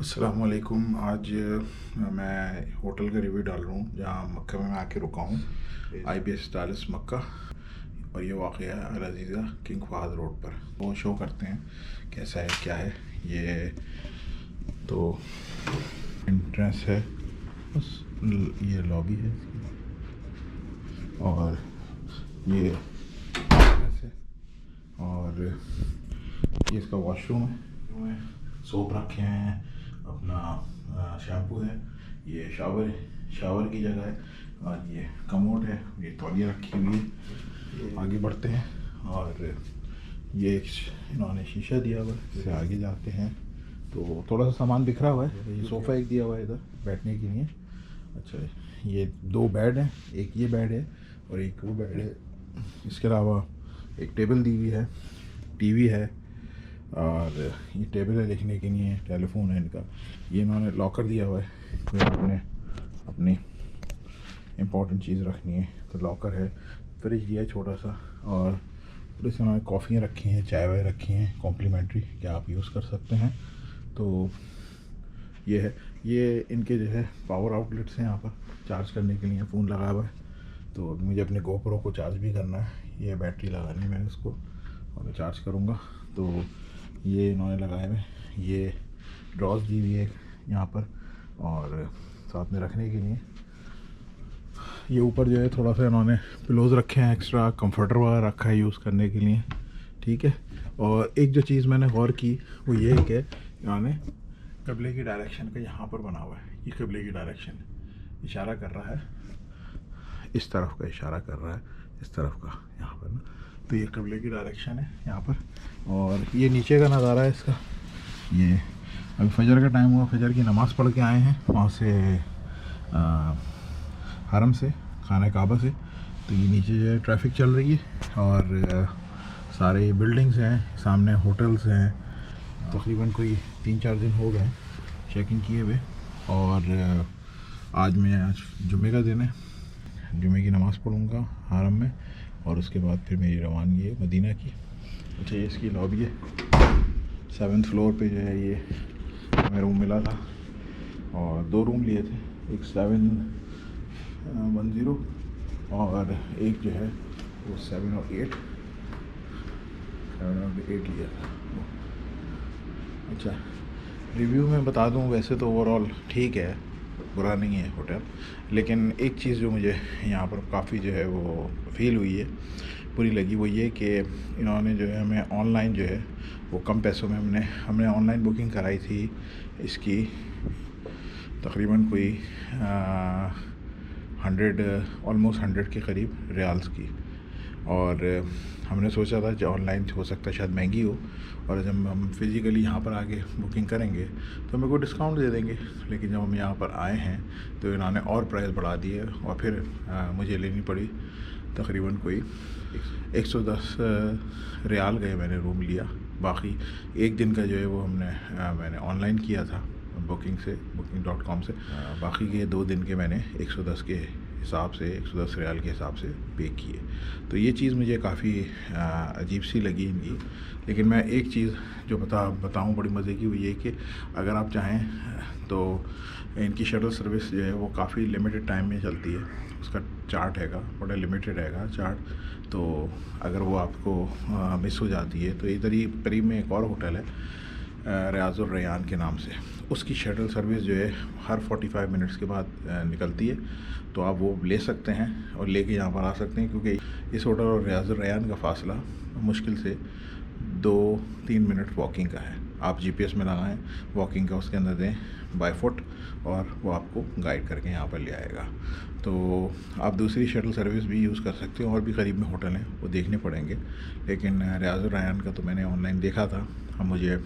अस्सलाम वालेकुम। आज मैं होटल का रिव्यू डाल रहा हूँ जहाँ मक्का में मैं आके रुका हूँ, IBS डालस मक्का। और ये वाक़या है अल अज़ीज़ा किंग फहद रोड पर। वो शो करते हैं कैसा है क्या है। ये तो एंट्रेंस है, बस ये लॉबी है और ये एंट्रेंस है और ये इसका वॉशरूम है। सोप रखे हैं, अपना शैम्पू है, ये शावर की जगह है और ये कमोड है, ये तौलिया रखी हुई है। आगे बढ़ते हैं और ये एक इन्होंने शीशा दिया हुआ है। इससे आगे जाते हैं तो थोड़ा सा सामान बिखरा हुआ है। ये सोफ़ा एक दिया हुआ है इधर बैठने के लिए। अच्छा, ये 2 बेड हैं, एक ये बेड है और एक वो बेड है। इसके अलावा एक टेबल दी हुई है, टीवी है और ये टेबल है लिखने के लिए, टेलीफोन है इनका। ये इन्होंने लॉकर दिया हुआ है, कोई आपने अपनी इम्पोर्टेंट चीज़ रखनी है तो लॉकर है। फ्रिज दिया है छोटा सा और थोड़ी सी इन्होंने कॉफ़ियाँ रखी हैं, चाय वाय रखी हैं कॉम्प्लीमेंट्री कि आप यूज़ कर सकते हैं। तो ये है, ये इनके जो है पावर आउटलेट्स हैं यहाँ पर चार्ज करने के लिए। फ़ोन लगा हुआ है तो मुझे अपने गोप्रो को चार्ज भी करना है। ये बैटरी लगानी है मैंने उसको और मैं चार्ज करूँगा। तो ये इन्होंने लगाए हुए, ये ड्रॉज दी हुई है यहाँ पर और साथ में रखने के लिए ये ऊपर जो है थोड़ा सा इन्होंने पिलोज़ रखे हैं, एक्स्ट्रा कंफर्टर वगैरह रखा है यूज़ करने के लिए, ठीक है। और एक जो चीज़ मैंने गौर की वो ये है कि इन्होंने क़िबले की डायरेक्शन का यहाँ पर बना हुआ है। ये क़िबले की डायरेक्शन इशारा कर रहा है, इस तरफ का इशारा कर रहा है, इस तरफ का यहाँ पर ना। तो ये क़िबले की डायरेक्शन है यहाँ पर। और ये नीचे का नज़ारा है इसका। ये अभी फजर का टाइम हुआ, फजर की नमाज़ पढ़ के आए हैं वहाँ से, हरम से, खाना काबा से। तो ये नीचे जो है ट्रैफिक चल रही है और सारे बिल्डिंग्स हैं, सामने होटल्स हैं। तकरीबन कोई 3-4 दिन हो गए चेक इन किए हुए। और आज जुमे का दिन है, जुमे की नमाज़ पढ़ूँगा हरम में और उसके बाद फिर मेरी रवानगी है मदीना की। अच्छा, ये इसकी लॉबी है। 7th फ्लोर पे जो है ये हमें रूम मिला था और 2 रूम लिए थे, एक 710 और एक जो है वो 7 और 8 लिया था। अच्छा, रिव्यू में बता दूं, वैसे तो ओवरऑल ठीक है, बुरा नहीं है होटल। लेकिन एक चीज़ जो मुझे यहाँ पर काफ़ी जो है वो फ़ील हुई है, बुरी लगी, वो ये कि इन्होंने जो है हमें ऑनलाइन जो है वो कम पैसों में हमने ऑनलाइन बुकिंग कराई थी इसकी तकरीबन कोई ऑलमोस्ट 100 के करीब रियाल्स की। और हमने सोचा था कि ऑनलाइन हो सकता है शायद महंगी हो और जब हम फिज़िकली यहाँ पर आके बुकिंग करेंगे तो हमें कोई डिस्काउंट दे देंगे। लेकिन जब हम यहाँ पर आए हैं तो इन्होंने और प्राइस बढ़ा दिए और फिर मुझे लेनी पड़ी तकरीबन कोई 110 रियाल गए मैंने रूम लिया। बाकी एक दिन का जो है वो मैंने ऑनलाइन किया था booking.com से। बाकी के 2 दिन के मैंने 110 के हिसाब से, 110 रियाल के हिसाब से पे किए। तो ये चीज़ मुझे काफ़ी अजीब सी लगी इनकी। लेकिन मैं एक चीज़ जो बताऊँ बड़ी मज़े की, वो ये कि अगर आप चाहें तो इनकी शटल सर्विस जो है वो काफ़ी लिमिटेड टाइम में चलती है। उसका चार्ट हैगा, बड़ा लिमिटेड हैगा चार्ट। तो अगर वो आपको मिस हो जाती है तो इधर ही करीब में एक और होटल है रियाजुर रैयान के नाम से, उसकी शटल सर्विस जो है हर 45 मिनट्स के बाद निकलती है। तो आप वो ले सकते हैं और लेके यहाँ पर आ सकते हैं, क्योंकि इस होटल और रियाजुर रैयान का फ़ासला मुश्किल से 2-3 मिनट वॉकिंग का है। आप GPS में लगाएं वॉकिंग का, उसके अंदर दें बाय फुट और वो आपको गाइड करके यहाँ पर ले आएगा। तो आप दूसरी शटल सर्विस भी यूज़ कर सकते हो, और भी करीब में होटल हैं, वो देखने पड़ेंगे। लेकिन रियाजुर रैयान का तो मैंने ऑनलाइन देखा था, अब मुझे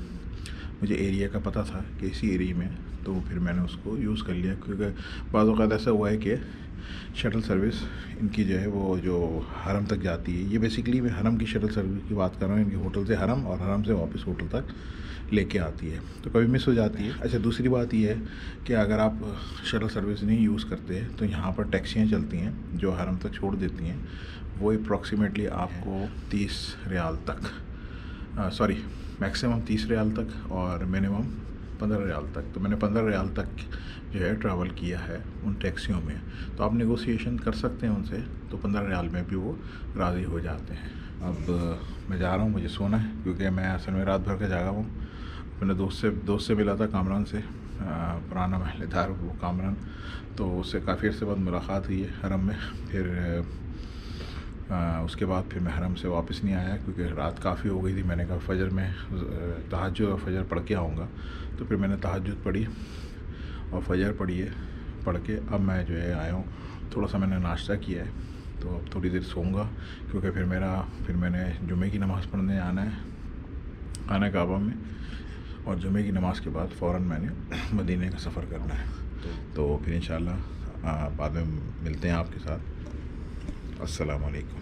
एरिया का पता था कि इसी एरिया में, तो फिर मैंने उसको यूज़ कर लिया। क्योंकि बाज़ औक़ात ऐसा हुआ है कि शटल सर्विस इनकी जो है वो जो हरम तक जाती है, ये बेसिकली मैं हरम की शटल सर्विस की बात कर रहा हूँ, इनके होटल से हरम और हरम से वापस होटल तक लेके आती है, तो कभी मिस हो जाती है। अच्छा, दूसरी बात ये है कि अगर आप शटल सर्विस नहीं यूज़ करते तो यहाँ पर टैक्सियाँ चलती हैं जो हरम तक छोड़ देती हैं। वो अप्रॉक्सीमेटली आपको 30 रियाल तक, सॉरी मैक्सिमम 30 रियाल तक और मिनिमम 15 रियाल तक। तो मैंने 15 रियाल तक जो है ट्रैवल किया है उन टैक्सियों में। तो आप नेगोशिएशन कर सकते हैं उनसे, तो 15 रियाल में भी वो राज़ी हो जाते हैं। अब मैं जा रहा हूँ, मुझे सोना है, क्योंकि मैं असल में रात भर का जागा हूँ। मैंने दोस्त से मिला था, कामरान से, पुराना महलेदार वो कामरान। तो उससे काफ़ी अर्से बाद मुलाकात हुई है हरम में। फिर उसके बाद फिर मैं हरम से वापस नहीं आया, क्योंकि रात काफ़ी हो गई थी। मैंने कहा फ़जर में तहज्जुद और फ़जर पढ़ के आऊँगा। तो फिर मैंने तहज्जुद पढ़ी और फ़जर पढ़ के अब मैं जो है आया हूँ। थोड़ा सा मैंने नाश्ता किया है, तो अब थोड़ी देर सोऊंगा, क्योंकि फिर मैंने जुमे की नमाज़ पढ़ने आना है खाना काबा में, और जुमे की नमाज़ के बाद फ़ौरन मैंने मदीने का सफ़र करना है। तो फिर इंशाअल्लाह बाद में मिलते हैं आपके साथ। अस्सलाम वालेकुम।